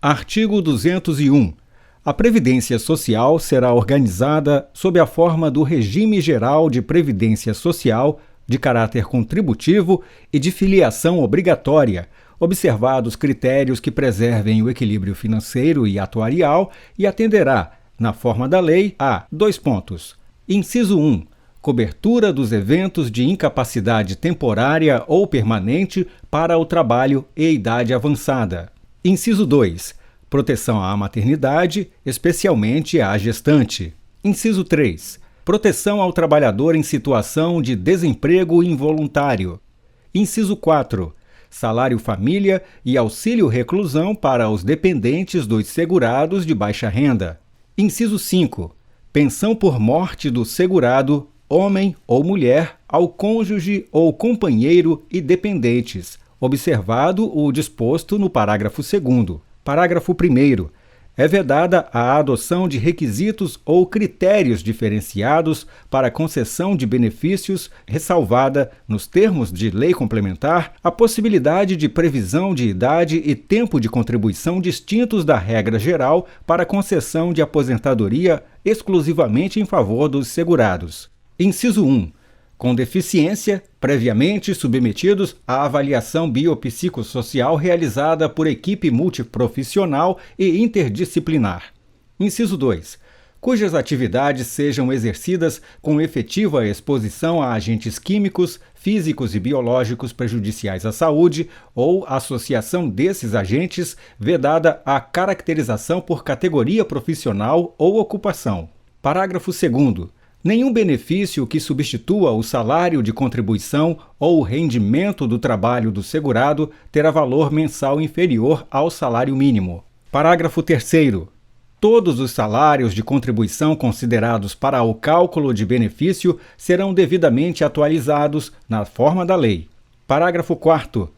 Artigo 201. A Previdência Social será organizada sob a forma do Regime Geral de Previdência Social, de caráter contributivo e de filiação obrigatória, observados critérios que preservem o equilíbrio financeiro e atuarial, e atenderá, na forma da lei, a: Inciso 1. Cobertura dos eventos de incapacidade temporária ou permanente para o trabalho e idade avançada. Inciso 2. Proteção à maternidade, especialmente à gestante. Inciso 3. Proteção ao trabalhador em situação de desemprego involuntário. Inciso 4. Salário família e auxílio reclusão para os dependentes dos segurados de baixa renda. Inciso 5. Pensão por morte do segurado, homem ou mulher, ao cônjuge ou companheiro e dependentes, observado o disposto no parágrafo 2º. Parágrafo 1º. É vedada a adoção de requisitos ou critérios diferenciados para concessão de benefícios, ressalvada, nos termos de lei complementar, a possibilidade de previsão de idade e tempo de contribuição distintos da regra geral para concessão de aposentadoria exclusivamente em favor dos segurados. Inciso 1. Com deficiência, previamente submetidos à avaliação biopsicossocial realizada por equipe multiprofissional e interdisciplinar. Inciso 2. Cujas atividades sejam exercidas com efetiva exposição a agentes químicos, físicos e biológicos prejudiciais à saúde ou associação desses agentes, vedada a caracterização por categoria profissional ou ocupação. Parágrafo 2º. Nenhum benefício que substitua o salário de contribuição ou o rendimento do trabalho do segurado terá valor mensal inferior ao salário mínimo. Parágrafo 3º. Todos os salários de contribuição considerados para o cálculo de benefício serão devidamente atualizados na forma da lei. Parágrafo 4º.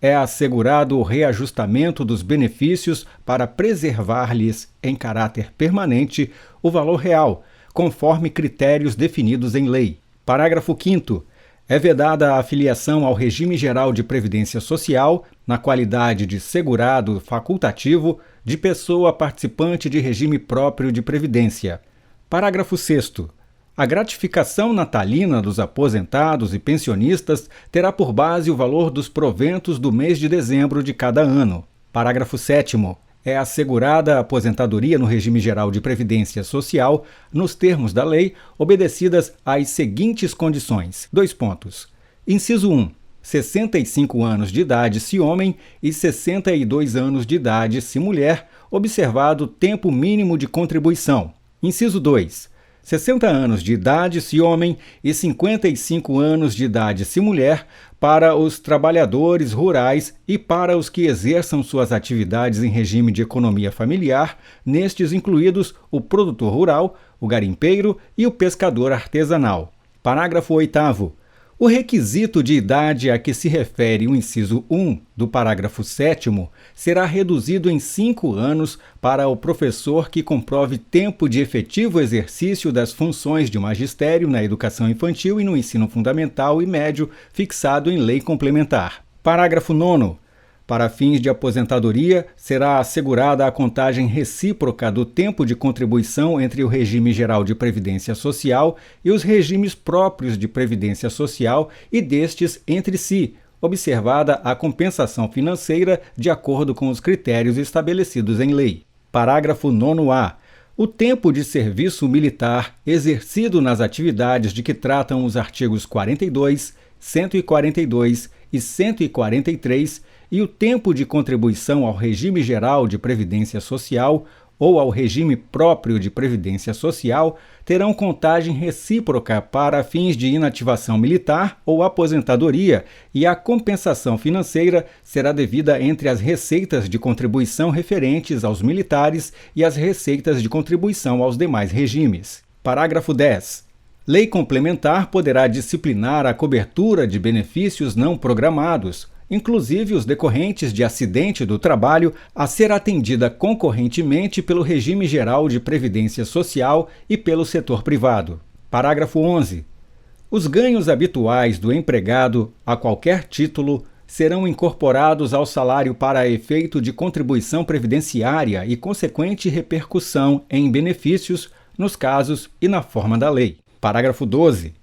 É assegurado o reajustamento dos benefícios para preservar-lhes, em caráter permanente, o valor real, conforme critérios definidos em lei. Parágrafo 5º. É vedada a afiliação ao Regime Geral de Previdência Social, na qualidade de segurado facultativo, de pessoa participante de regime próprio de previdência. Parágrafo 6º. A gratificação natalina dos aposentados e pensionistas terá por base o valor dos proventos do mês de dezembro de cada ano. Parágrafo 7º. É assegurada a aposentadoria no regime geral de previdência social, nos termos da lei, obedecidas às seguintes condições. Inciso 1. 65 anos de idade se homem e 62 anos de idade se mulher, observado tempo mínimo de contribuição. Inciso 2. 60 anos de idade se homem e 55 anos de idade se mulher, para os trabalhadores rurais e para os que exerçam suas atividades em regime de economia familiar, nestes incluídos o produtor rural, o garimpeiro e o pescador artesanal. Parágrafo 8º. O requisito de idade a que se refere o inciso 1 do parágrafo 7º será reduzido em 5 anos para o professor que comprove tempo de efetivo exercício das funções de magistério na educação infantil e no ensino fundamental e médio, fixado em lei complementar. Parágrafo 9º. Para fins de aposentadoria, será assegurada a contagem recíproca do tempo de contribuição entre o Regime Geral de Previdência Social e os regimes próprios de Previdência Social e destes entre si, observada a compensação financeira de acordo com os critérios estabelecidos em lei. Parágrafo 9º-A. O tempo de serviço militar exercido nas atividades de que tratam os artigos 42, 142 e 143 e o tempo de contribuição ao regime geral de previdência social ou ao regime próprio de previdência social terão contagem recíproca para fins de inativação militar ou aposentadoria e a compensação financeira será devida entre as receitas de contribuição referentes aos militares e as receitas de contribuição aos demais regimes. Parágrafo 10. Lei complementar poderá disciplinar a cobertura de benefícios não programados, inclusive os decorrentes de acidente do trabalho, a ser atendida concorrentemente pelo Regime Geral de Previdência Social e pelo setor privado. Parágrafo 11. Os ganhos habituais do empregado, a qualquer título, serão incorporados ao salário para efeito de contribuição previdenciária e consequente repercussão em benefícios, nos casos e na forma da lei. Parágrafo 12.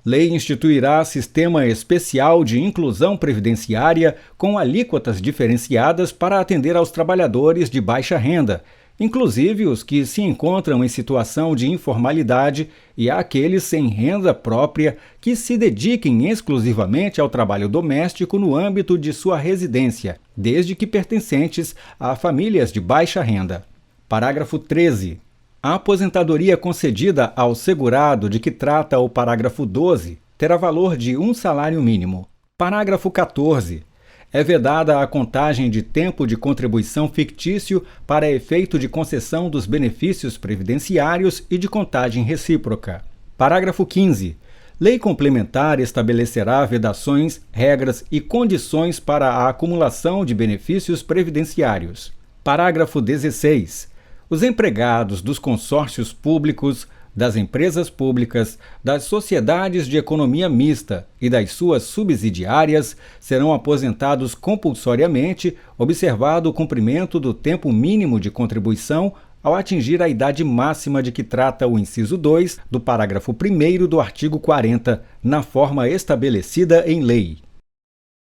Lei instituirá sistema especial de inclusão previdenciária com alíquotas diferenciadas para atender aos trabalhadores de baixa renda, inclusive os que se encontram em situação de informalidade e àqueles sem renda própria que se dediquem exclusivamente ao trabalho doméstico no âmbito de sua residência, desde que pertencentes a famílias de baixa renda. Parágrafo 13. A aposentadoria concedida ao segurado de que trata o parágrafo 12 terá valor de 1 salário mínimo. Parágrafo 14. É vedada a contagem de tempo de contribuição fictício para efeito de concessão dos benefícios previdenciários e de contagem recíproca. Parágrafo 15. Lei complementar estabelecerá vedações, regras e condições para a acumulação de benefícios previdenciários. Parágrafo 16. Os empregados dos consórcios públicos, das empresas públicas, das sociedades de economia mista e das suas subsidiárias serão aposentados compulsoriamente, observado o cumprimento do tempo mínimo de contribuição ao atingir a idade máxima de que trata o inciso 2 do parágrafo 1º do artigo 40, na forma estabelecida em lei.